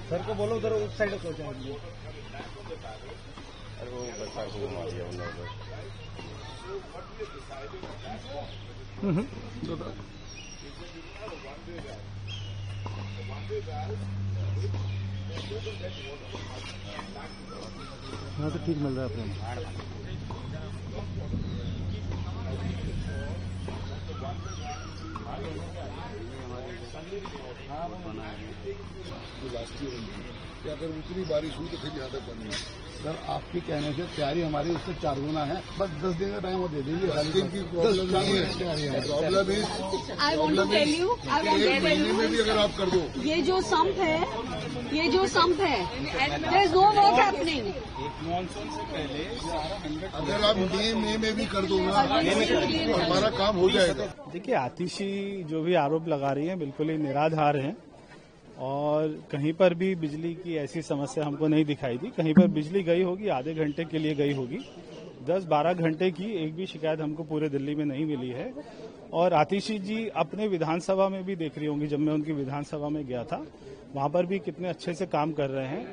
Sir को बोलो उधर उस साइड को जाएंगे। अरे वो बच्चा को मार दिया उन्होंने। हाँ तो ठीक मिल रहा है अपने। अगर उतनी बारिश हुई तो फिर यहाँ तक बनी। सर आपके कहने से तैयारी हमारी उससे 4 गुना है, बस 10 दिन का टाइम वो दे दीजिए। 10 दिन की प्रॉब्लम नहीं है। प्रॉब्लम है I want to tell you, एक महीने में भी अगर आप कर दो, ये जो संप है, there is no work happening. Monsoon से पहले अगर आप मई में भी कर दो ना, तो हमारा काम हो जाएगा। देखिए, आतिशी जो भी आरोप लगा रही है बिल्कुल ही निराधार हैं और कहीं पर भी बिजली की ऐसी समस्या हमको नहीं दिखाई दी। कहीं पर बिजली गई होगी, आधे घंटे के लिए गई होगी, 10-12 घंटे की एक भी शिकायत हमको पूरे दिल्ली में नहीं मिली है। और आतिशी जी अपने विधानसभा में भी देख रही होंगी, जब मैं उनकी विधानसभा में गया था वहां पर भी कितने अच्छे से काम कर रहे हैं,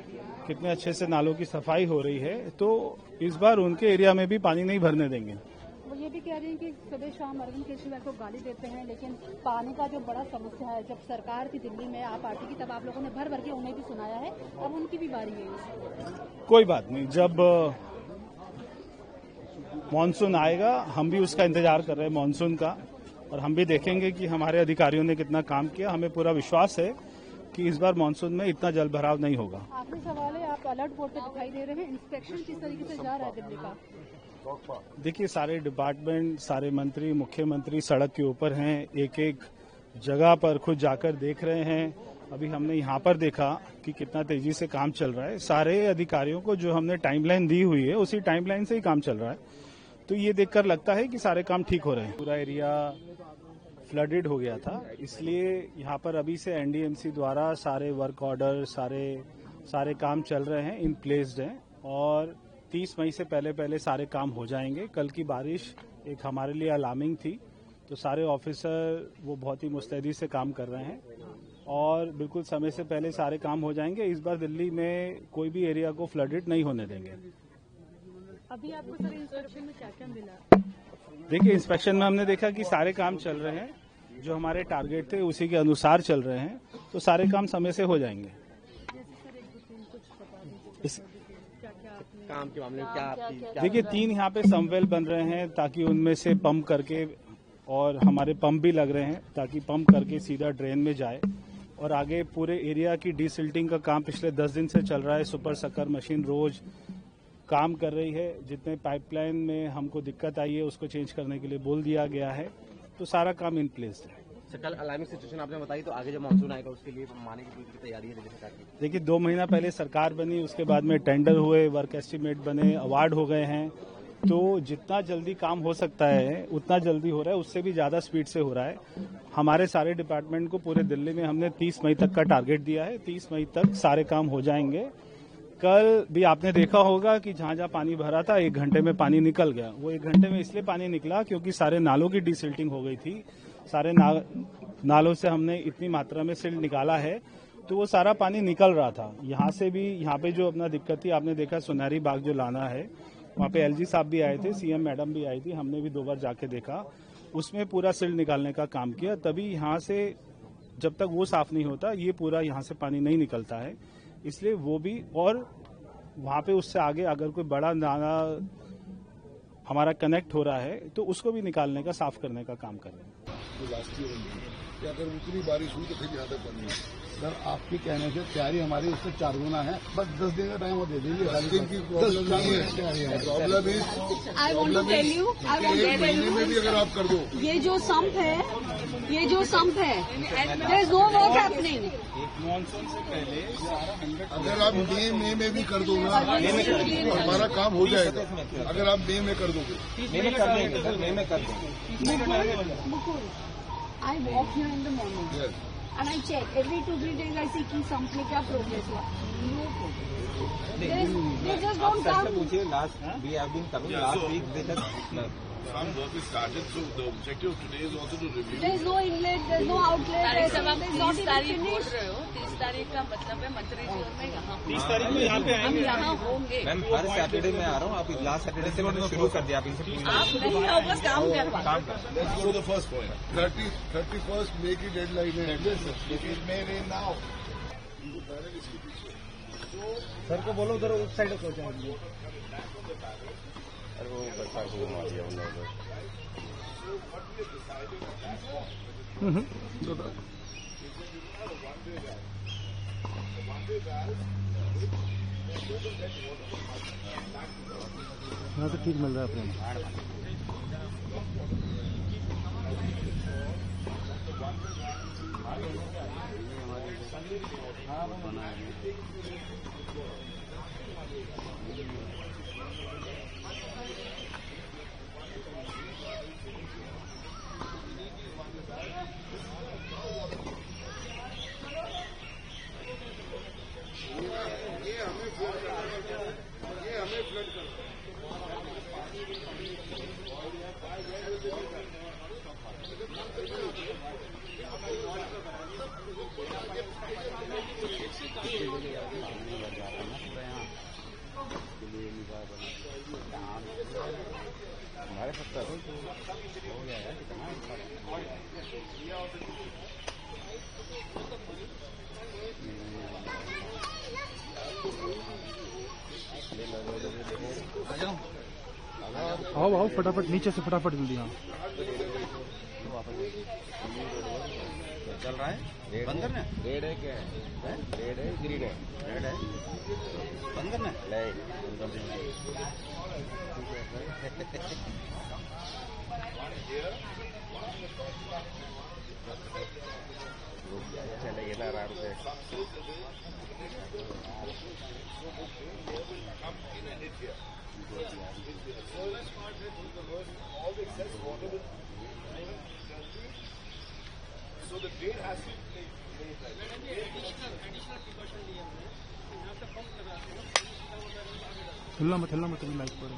कितने अच्छे से नालों की सफाई हो रही है। तो इस बार उनके एरिया में भी पानी नहीं भरने देंगे। वो ये भी कह रहे हैं कि सुबह शाम अरविंद केजरीवाल को गाली देते हैं, लेकिन पानी का जो बड़ा समस्या है, जब सरकार थी दिल्ली में आप पार्टी की, तब आप लोगों ने भर भर के उन्हें भी सुनाया है, अब उनकी भी बारी है। कोई बात नहीं, जब मानसून आएगा हम भी उसका इंतजार कर रहे हैं मानसून का, और हम भी देखेंगे कि हमारे अधिकारियों ने कितना काम किया। हमें पूरा विश्वास है कि इस बार मानसून में इतना जल भराव नहीं होगा। आखिरी सवाल है, आप अलर्ट बोर्ड पे दिखाई दे रहे हैं, इंस्पेक्शन किस तरीके से जा रहा है दिल्ली का? देखिए, सारे डिपार्टमेंट, सारे मंत्री, मुख्यमंत्री सड़क के ऊपर हैं, एक एक जगह पर खुद जाकर देख रहे हैं। अभी हमने यहाँ पर देखा कि कितना तेजी से काम चल रहा है। सारे अधिकारियों को जो हमने टाइमलाइन दी हुई है उसी टाइमलाइन से ही काम चल रहा है। तो ये देखकर लगता है कि सारे काम ठीक हो रहे हैं। पूरा एरिया फ्लडेड हो गया था, इसलिए यहाँ पर अभी से एनडीएमसी द्वारा सारे वर्क ऑर्डर, सारे काम चल रहे हैं, इन प्लेस्ड हैं और 30 मई से पहले सारे काम हो जाएंगे। कल की बारिश एक हमारे लिए अलार्मिंग थी, तो सारे ऑफिसर वो बहुत ही मुस्तैदी से काम कर रहे हैं और बिल्कुल समय से पहले सारे काम हो जाएंगे। इस बार दिल्ली में कोई भी एरिया को फ्लडेड नहीं होने देंगे। अभी आपको सर इंस्पेक्शन में क्या क्या मिला? देखिए, इंस्पेक्शन में हमने देखा कि सारे काम चल रहे हैं, जो हमारे टारगेट थे उसी के अनुसार चल रहे हैं, तो सारे काम समय से हो जाएंगे। काम के मामले में क्या देखिए, 3 यहाँ पे समवेल बन रहे हैं ताकि उनमें से पंप करके, और हमारे पंप भी लग रहे हैं ताकि पंप करके सीधा ड्रेन में जाए। और आगे पूरे एरिया की डीसिल्टिंग का काम पिछले 10 दिन से चल रहा है। सुपर सकर मशीन रोज काम कर रही है। जितने पाइपलाइन में हमको दिक्कत आई है उसको चेंज करने के लिए बोल दिया गया है, तो सारा काम इन प्लेस है। कल अलार्मिंग सिचुएशन आपने बताई, तो आगे जब मानसून आएगा उसके लिए माने की पूरी तैयारी है दिल्ली सरकार की? देखिए, 2 महीना पहले सरकार बनी, उसके बाद में टेंडर हुए, वर्क एस्टीमेट बने, अवार्ड हो गए हैं। तो जितना जल्दी काम हो सकता है उतना जल्दी हो रहा है, उससे भी ज्यादा स्पीड से हो रहा है। हमारे सारे डिपार्टमेंट को पूरे दिल्ली में हमने 30 मई तक का टारगेट दिया है। 30 मई तक सारे काम हो जाएंगे। कल भी आपने देखा होगा कि जहां जहां पानी भरा था 1 घंटे में पानी निकल गया। वो 1 घंटे में इसलिए पानी निकला क्योंकि सारे नालों की डिसिल्टिंग हो गई थी। सारे नालों से हमने इतनी मात्रा में सिल्ट निकाला है, तो वो सारा पानी निकल रहा था। यहाँ से भी, यहाँ पे जो अपना दिक्कत थी, आपने देखा सुनहरी बाग जो लाना है, वहाँ पे एलजी साहब भी आए थे, सीएम मैडम भी आई थी, हमने भी 2 बार जाके देखा, उसमें पूरा सिल्ट निकालने का काम किया। तभी यहाँ से जब तक वो साफ नहीं होता ये पूरा यहाँ से पानी नहीं निकलता है, इसलिए वो भी। और वहाँ पे उससे आगे अगर कोई बड़ा नाला हमारा कनेक्ट हो रहा है तो उसको भी निकालने का, साफ करने का काम कर रहे हैं। अगर उतनी बारिश हुई तो फिर यहाँ तक बनी। सर आपके कहने से तैयारी हमारी उससे 4 गुना है, बस 10 दिन का टाइम वो दे दीजिए। 10 दिन की प्रॉब्लम नहीं है। प्रॉब्लम है I want to tell you, एक महीने में भी अगर आप कर दो, ये जो संप है, there is no work happening. Monsoon से पहले अगर आप मई में भी कर दो ना, तो हमारा काम हो जाएगा। अगर आप मई में कर दोगे, मई में कर देंगे सर, मई में कर देंगे। I walk here in the morning and I check every 2-3 days I see कि संप में क्या प्रोग्रेस हुआ। They just don't come. पूछिए, last we have been coming last week, they just farm work is started, so the objective of today is also to review. There is no inlet, there is no outlet, there is not even 30 तारीख बोल finished. रहे हो, 30 तारीख का मतलब है मंत्री जी और मैं यहाँ 30 तारीख को यहाँ पे हम आएंगे। यहाँ होंगे। मैम हर सैटरडे में आ रहा हूँ, आप लास्ट सैटरडे से मैंने शुरू कर दिया, आप इनसे आप नहीं होगा काम करवा। Let's go to the first point. 31st May की डेडलाइन है। It may rain now. Sir को बोलो उधर उस साइड को जाएंगे। अरे वो बरसात को घुमा दिया उन्होंने उधर। हाँ तो ठीक मिल रहा है अपने। हमारे सकता हो गया है कितना आओ आओ फटाफट नीचे से फटाफट जल्दी। हाँ चल रहा है बंद करना है। रेड है क्या है? रेड है ग्रीन है? रेड है बंद करना है। नहीं चलेंगे ना आराम से। So the date has to be हिलना मत लाइक पर।